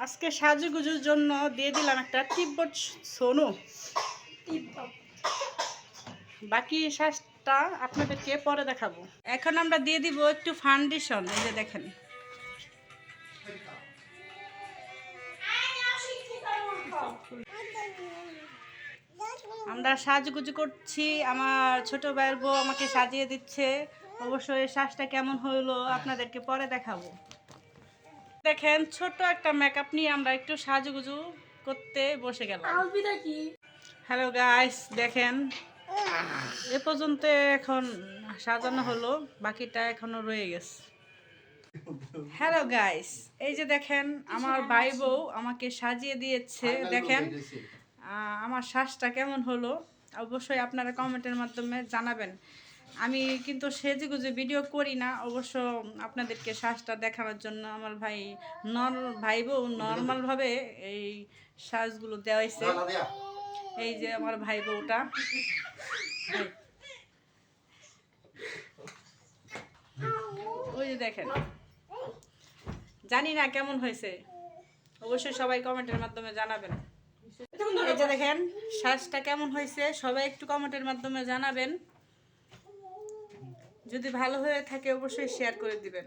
আজকে সাজুগুজুর জন্য দিয়ে দিলাম একটা তিব্বত সোনু। বাকি শ্বাসটা আপনাদেরকে পরে দেখাবো। এখন আমরা দিয়ে দিব একটু ফাউন্ডেশন। এই যে দেখেন, আমরা সাজুগুজু করছি। আমার ছোট ভাইয়ের বউ আমাকে সাজিয়ে দিচ্ছে। অবশ্যই শ্বাসটা কেমন হলো আপনাদেরকে পরে দেখাবো। দেখেন, ছোট একটা মেকআপ নিয়ে আমরা একটু সাজুগুজু করতে বসে গেলাম। হ্যালো গাইস, দেখেন এ পর্যন্ত এখন সাজানো হলো, বাকিটা এখনো রয়ে গেছে। হ্যালো গাইস, এই যে দেখেন আমার ভাই বউ আমাকে সাজিয়ে দিয়েছে। দেখেন আমার শ্বাসটা কেমন হলো অবশ্যই আপনারা কমেন্টের মাধ্যমে জানাবেন। আমি কিন্তু সেজেগুজে ভিডিও করি না, অবশ্য আপনাদেরকে শ্বাসটা দেখানোর জন্য আমার ভাই বউ নর্মালভাবে এই শ্বাসগুলো দেওয়াইছে। এই যে আমার ভাই বউটা, ওই যে দেখেন, জানি না কেমন হয়েছে, অবশ্যই সবাই কমেন্টের মাধ্যমে জানাবেন। এই যে দেখেন শ্বাসটা কেমন হয়েছে, সবাই একটু কমেন্টের মাধ্যমে জানাবেন। যদি ভালো হয়ে থাকে অবশ্যই শেয়ার করে দিবেন।